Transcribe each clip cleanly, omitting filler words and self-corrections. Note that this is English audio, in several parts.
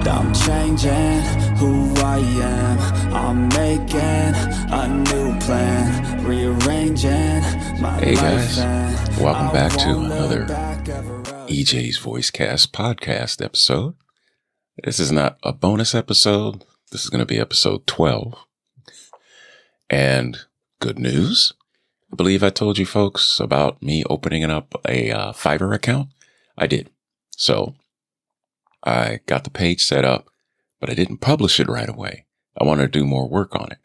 I'm changing who I am. I'm making a new plan, rearranging my Hey life. guys, welcome back to another EJ's Voicecast podcast episode. This is not a bonus episode. This is going to be episode 12. And good news, I believe I told you folks about me opening up a Fiverr account. I did. So I got the page set up, but I didn't publish it right away. I wanted to do more work on it.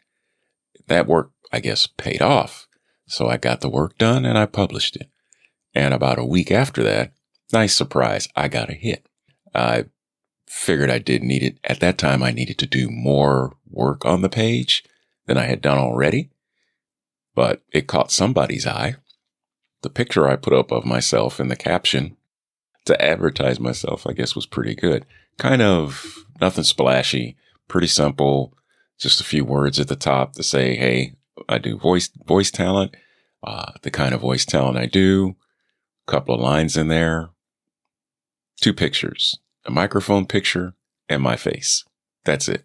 That work, I guess, paid off. So I got the work done and I published it. And about a week after that, nice surprise, I got a hit. I figured I did need it. At that time, I needed to do more work on the page than I had done already. But it caught somebody's eye. The picture I put up of myself in the caption to advertise myself, I guess, was pretty good. Kind of nothing splashy, pretty simple. Just a few words at the top to say, hey, I do voice talent, the kind of voice talent I do. A couple of lines in there. 2 pictures, a microphone picture and my face. That's it.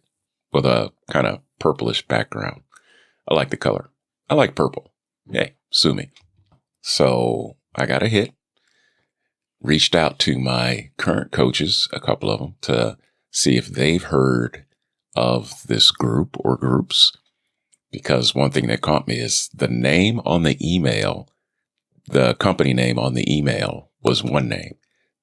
With a kind of purplish background. I like the color. I like purple. Hey, sue me. So I got a hit. Reached out to my current coaches, a couple of them, to see if they've heard of this group or groups. Because one thing that caught me is the name on the email, the company name on the email was one name.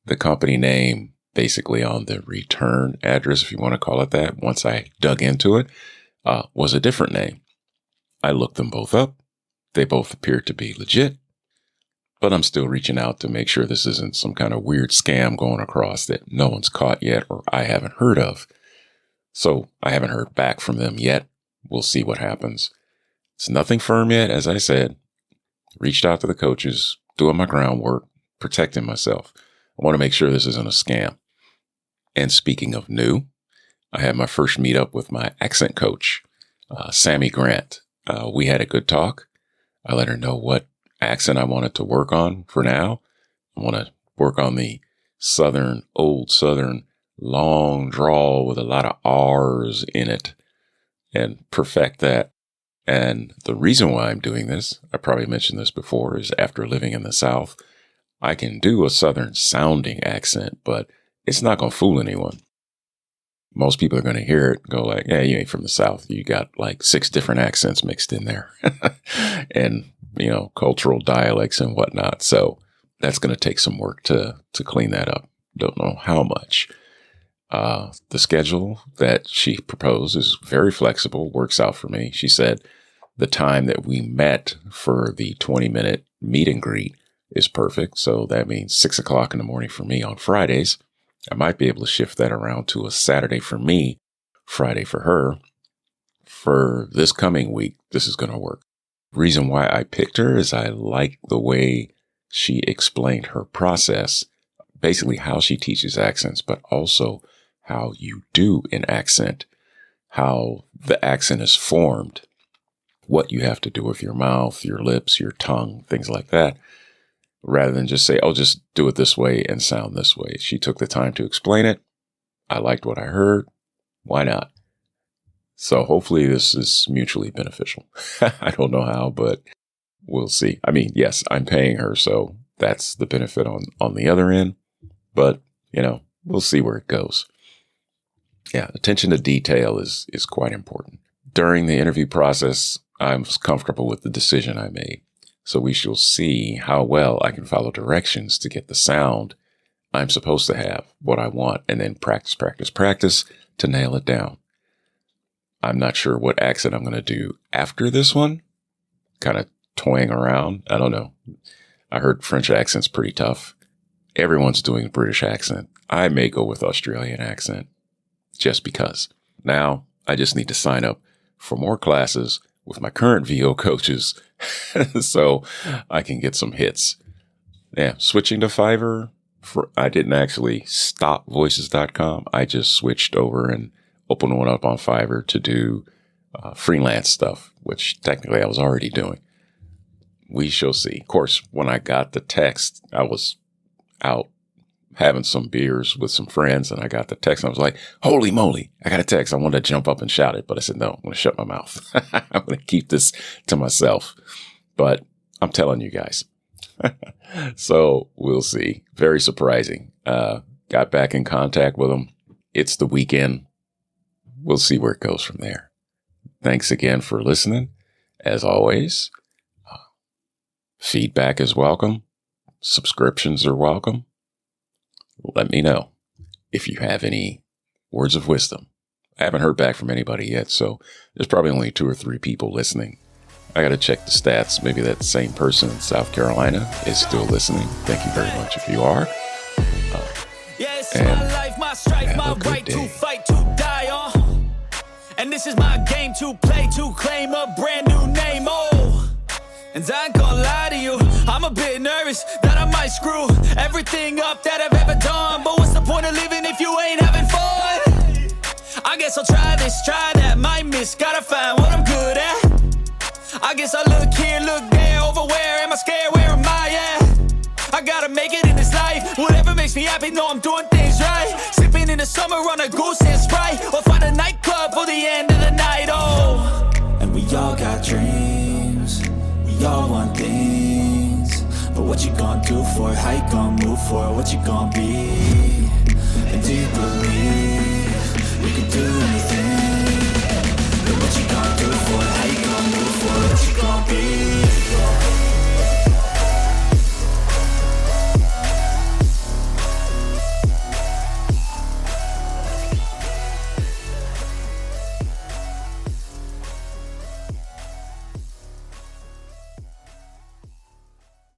The company name basically on the return address, if you want to call it that, once I dug into it, was a different name. I looked them both up. They both appeared to be legit, but I'm still reaching out to make sure this isn't some kind of weird scam going across that no one's caught yet or I haven't heard of. So I haven't heard back from them yet. We'll see what happens. It's nothing firm yet. As I said, reached out to the coaches, doing my groundwork, protecting myself. I want to make sure this isn't a scam. And speaking of new, I had my first meetup with my accent coach, Sammy Grant. We had a good talk. I let her know what accent I wanted to work on for now. I want to work on the old Southern, long drawl with a lot of R's in it and perfect that. And the reason why I'm doing this, I probably mentioned this before, is after living in the South, I can do a Southern sounding accent, but it's not going to fool anyone. Most people are going to hear it and go like, yeah, you ain't from the South. You got like 6 different accents mixed in there and, cultural dialects and whatnot. So that's going to take some work to clean that up. Don't know how much. The schedule that she proposed is very flexible, works out for me. She said the time that we met for the 20-minute meet and greet is perfect. So that means 6 o'clock in the morning for me on Fridays. I might be able to shift that around to a Saturday for me, Friday for her. For this coming week, this is going to work. Reason why I picked her is I like the way she explained her process, basically how she teaches accents, but also how you do an accent, how the accent is formed, what you have to do with your mouth, your lips, your tongue, things like that. Rather than just say, oh, just do it this way and sound this way. She took the time to explain it. I liked what I heard. Why not? So hopefully this is mutually beneficial. I don't know how, but we'll see. I mean, yes, I'm paying her, so that's the benefit on the other end. But, we'll see where it goes. Yeah, attention to detail is quite important. During the interview process, I was comfortable with the decision I made. So we shall see how well I can follow directions to get the sound I'm supposed to have, what I want, and then practice to nail it down. I'm not sure what accent I'm going to do after this one. Kind of toying around. I don't know. I heard French accent's pretty tough. Everyone's doing a British accent. I may go with Australian accent just because. Now, I just need to sign up for more classes with my current VO coaches so I can get some hits. Yeah, switching to Fiverr, I didn't actually stop voices.com. I just switched over and opened one up on Fiverr to do freelance stuff, which technically I was already doing. We shall see. Of course, when I got the text, I was out having some beers with some friends, and I got the text, and I was like, holy moly, I got a text. I wanted to jump up and shout it, but I said, no, I'm going to shut my mouth. I'm going to keep this to myself. But I'm telling you guys. So we'll see. Very surprising. Got back in contact with them. It's the weekend. We'll see where it goes from there. Thanks again for listening. As always, feedback is welcome. Subscriptions are welcome. Let me know if you have any words of wisdom. I haven't heard back from anybody yet, so there's probably only 2 or 3 people listening. I got to check the stats. Maybe that same person in South Carolina is still listening. Thank you very much if you are. And my life, my strife, my right to fight, to die on. And this is my game to play, to claim a brand new name. Oh, and I ain't gonna lie to you, I'm a bit nervous that I might screw everything up that I've ever done. But what's the point of living if you ain't having fun? I guess I'll try this, try that, might miss, gotta find what I'm good at. I guess I look here, look there, over where am I scared, where am I at? I gotta make it in this life, whatever makes me happy, know I'm doing things right. Sipping in the summer on a goose and Sprite, or find a nightclub for the end of the night, oh. And we all got dreams, we all want things, but what you gonna do for it, how you gonna move for it, what you gonna be? And do you believe you can do anything? But what you gonna do for it, how you gonna move for it, what you gonna be?